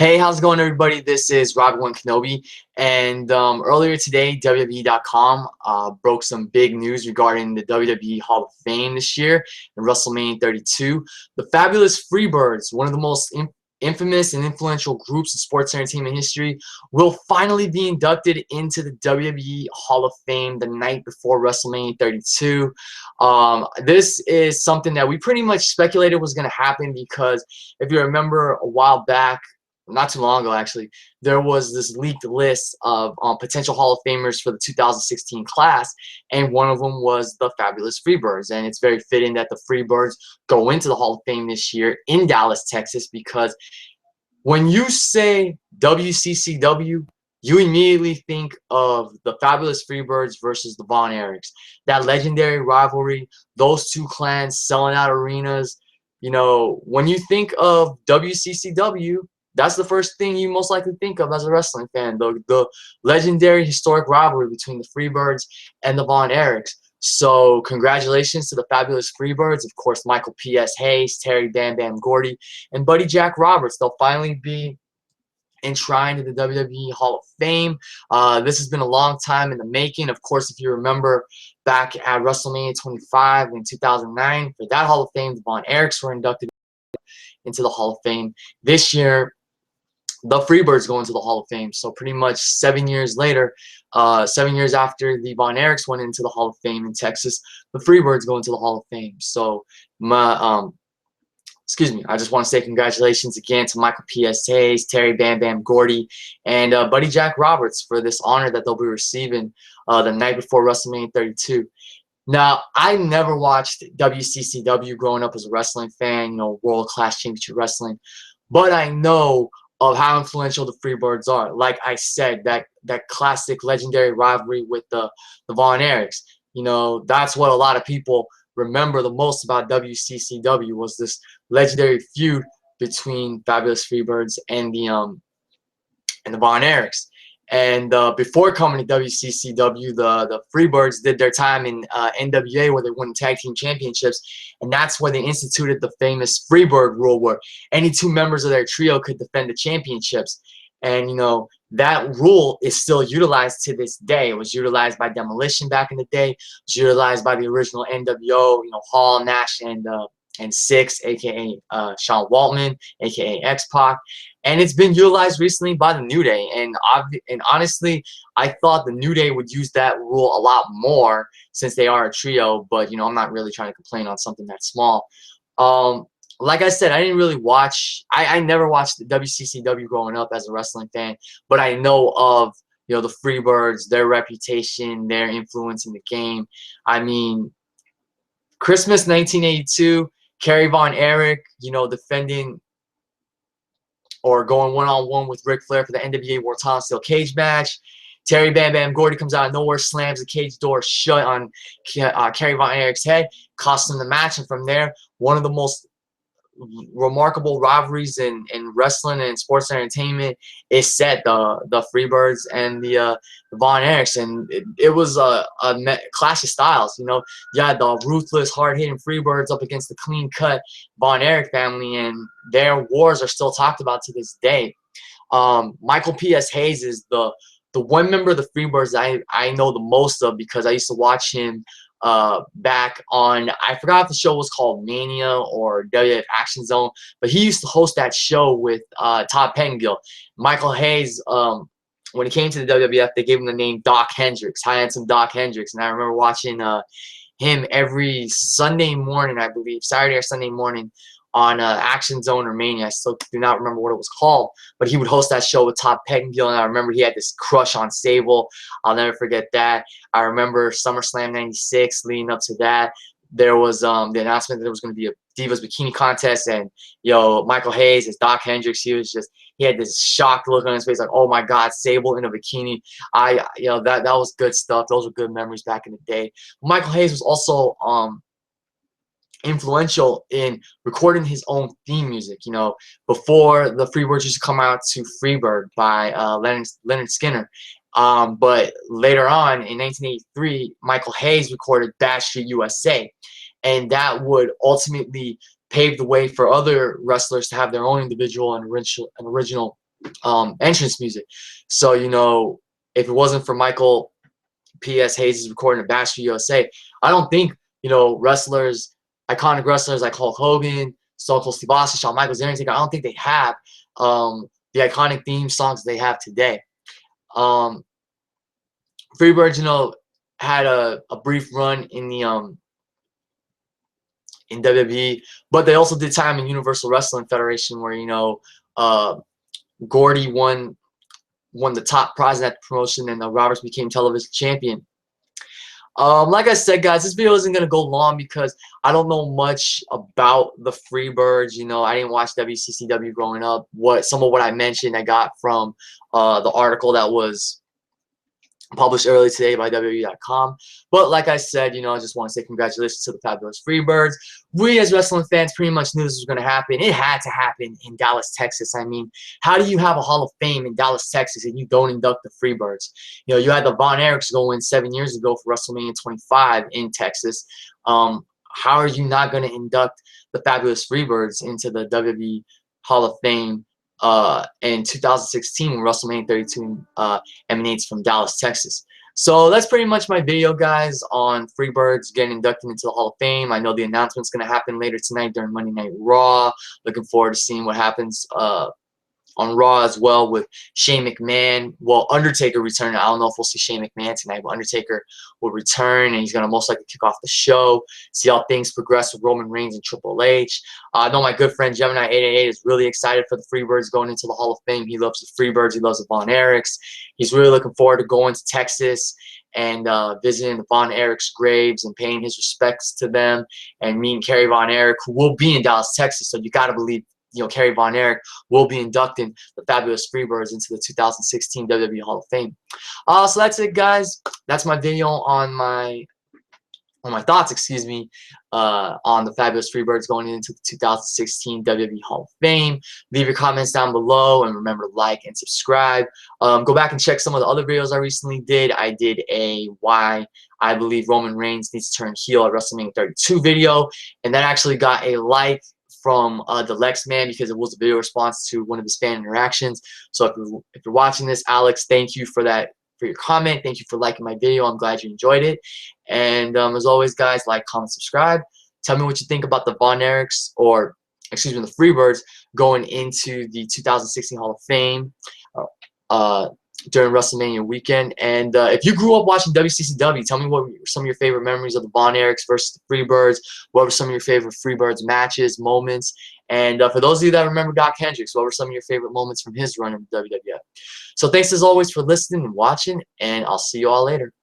Hey, how's it going, everybody? This is Rob1 Kenobi, and earlier today, WWE.com broke some big news regarding the WWE Hall of Fame this year in WrestleMania 32. The fabulous Freebirds, one of the most infamous and influential groups in sports entertainment history, will finally be inducted into the WWE Hall of Fame the night before WrestleMania 32. This is something that we pretty much speculated was going to happen because if you remember a while back, not too long ago actually, there was this leaked list of potential Hall of Famers for the 2016 class, and one of them was the fabulous Freebirds. And it's very fitting that the Freebirds go into the Hall of Fame this year in Dallas, Texas, because when you say WCCW, you immediately think of the fabulous Freebirds versus the Von Erichs. That legendary rivalry, those two clans selling out arenas. You know, when you think of WCCW, that's the first thing you most likely think of as a wrestling fan, the legendary historic rivalry between the Freebirds and the Von Erichs. So congratulations to the fabulous Freebirds. Of course, Michael P.S. Hayes, Terry Bam Bam Gordy, and Buddy Jack Roberts. They'll finally be enshrined in the WWE Hall of Fame. This has been a long time in the making. Of course, if you remember back at WrestleMania 25 in 2009, for that Hall of Fame, the Von Erichs were inducted into the Hall of Fame. This year, the Freebirds go into the Hall of Fame. So pretty much 7 years later, 7 years after the Von Erichs went into the Hall of Fame in Texas, the Freebirds go into the Hall of Fame. So excuse me, I just want to say congratulations again to Michael P.S. Hayes, Terry Bam Bam Gordy, and Buddy Jack Roberts for this honor that they'll be receiving the night before WrestleMania 32. Now, I never watched WCCW growing up as a wrestling fan, you know, World Class Championship Wrestling, but I know of how influential the Freebirds are. Like I said, that classic legendary rivalry with the Von Erichs. You know, that's what a lot of people remember the most about WCCW, was this legendary feud between fabulous Freebirds and the Von Erichs. And before coming to WCCW, the Freebirds did their time in NWA, where they won tag team championships, and that's where they instituted the famous Freebird rule, where any two members of their trio could defend the championships. And you know, that rule is still utilized to this day. It was utilized by Demolition back in the day. It was utilized by the original NWO, you know, Hall, Nash, and Six, aka Sean Waltman, aka X-Pac, and it's been utilized recently by the New Day. And honestly, I thought the New Day would use that rule a lot more since they are a trio. But you know, I'm not really trying to complain on something that small. Like I said, I didn't really watch. I never watched the WCCW growing up as a wrestling fan, but I know of, you know, the Freebirds, their reputation, their influence in the game. I mean, Christmas 1982. Kerry Von Erich, you know, defending or going one-on-one with Ric Flair for the NWA World Title Steel Cage match. Terry Bam Bam Gordy comes out of nowhere, slams the cage door shut on Kerry Von Erich's head, costs him the match, and from there, one of the most remarkable rivalries in wrestling and sports entertainment is set, the Freebirds and the Von Erichs. And it was a clash of styles. You know, you had the ruthless, hard-hitting Freebirds up against the clean-cut Von Erich family, and their wars are still talked about to this day. Michael P.S. Hayes is the one member of the Freebirds I know the most of, because I used to watch him back on, I forgot if the show was called Mania or WWF Action Zone, but he used to host that show with Todd Pettengill. Michael Hayes, when he came to the WWF, they gave him the name Doc Hendricks, High Handsome Doc Hendricks, and I remember watching him every Sunday morning, I believe, Saturday or Sunday morning, on Action Zone or Mania. I still do not remember what it was called, but he would host that show with Todd Pettengill, and I remember he had this crush on Sable. I'll never forget that. I remember SummerSlam 96, leading up to that, there was the announcement that there was going to be a Divas Bikini contest, and, you know, Michael Hayes as Doc Hendricks, he had this shocked look on his face, like, oh my God, Sable in a bikini. You know, that was good stuff. Those were good memories back in the day. Michael Hayes was also influential in recording his own theme music. You know, before the Freebirds used to come out to Freebird by Leonard Skinner. But later on, in 1983, Michael Hayes recorded Bad Street USA, and that would ultimately pave the way for other wrestlers to have their own individual and original entrance music. So, you know, if it wasn't for Michael P.S. Hayes' recording of Bash for USA, I don't think, you know, wrestlers, iconic wrestlers like Hulk Hogan, Stone Cold Steve Austin, Shawn Michaels, Undertaker, I don't think they have the iconic theme songs they have today. Freebirds, you know, had a brief run in the in WWE, but they also did time in Universal Wrestling Federation, where, you know, Gordy won the top prize in that promotion, and Roberts became television champion. Like I said, guys, this video isn't going to go long because I don't know much about the Freebirds. You know, I didn't watch WCCW growing up. Some of what I mentioned I got from the article that was published early today by WWE.com. But like I said, you know, I just want to say congratulations to the fabulous Freebirds. We as wrestling fans pretty much knew this was going to happen. It had to happen in Dallas, Texas. I mean, how do you have a Hall of Fame in Dallas, Texas, and you don't induct the Freebirds? You know, you had the Von Erichs go in 7 years ago for WrestleMania 25 in Texas. How are you not going to induct the fabulous Freebirds into the WWE Hall of Fame in 2016 when WrestleMania 32 emanates from Dallas, Texas? So that's pretty much my video, guys, on Freebirds getting inducted into the Hall of Fame. I know the announcement's going to happen later tonight during Monday Night Raw. Looking forward to seeing what happens on Raw as well with Shane McMahon. Well, Undertaker returning. I don't know if we'll see Shane McMahon tonight, but Undertaker will return, and he's going to most likely kick off the show. See how things progress with Roman Reigns and Triple H. I know my good friend Gemini888 is really excited for the Freebirds going into the Hall of Fame. He loves the Freebirds. He loves the Von Erichs. He's really looking forward to going to Texas and visiting the Von Erichs' graves and paying his respects to them, and meeting Kerry Von Erich, who will be in Dallas, Texas. So you got to believe, you know, Kerry Von Erich will be inducting the fabulous Freebirds into the 2016 WWE Hall of Fame. So that's it, guys. That's my video on my thoughts, excuse me, on the fabulous Freebirds going into the 2016 WWE Hall of Fame. Leave your comments down below, and remember to like and subscribe. Go back and check some of the other videos I recently did. I did a why I believe Roman Reigns needs to turn heel at WrestleMania 32 video, and that actually got a like from the Lex Man because it was a video response to one of his fan interactions. So if you're watching this, Alex, thank you for that, for your comment. Thank you for liking my video. I'm glad you enjoyed it. And as always, guys, like, comment, subscribe. Tell me what you think about the Von Erichs, or excuse me, the Freebirds going into the 2016 Hall of Fame during WrestleMania weekend. And if you grew up watching WCCW, tell me what were some of your favorite memories of the Von Erichs versus the Freebirds. What were some of your favorite Freebirds matches, moments? And for those of you that remember Doc Hendricks, what were some of your favorite moments from his run in the WWF? So thanks as always for listening and watching, and I'll see you all later.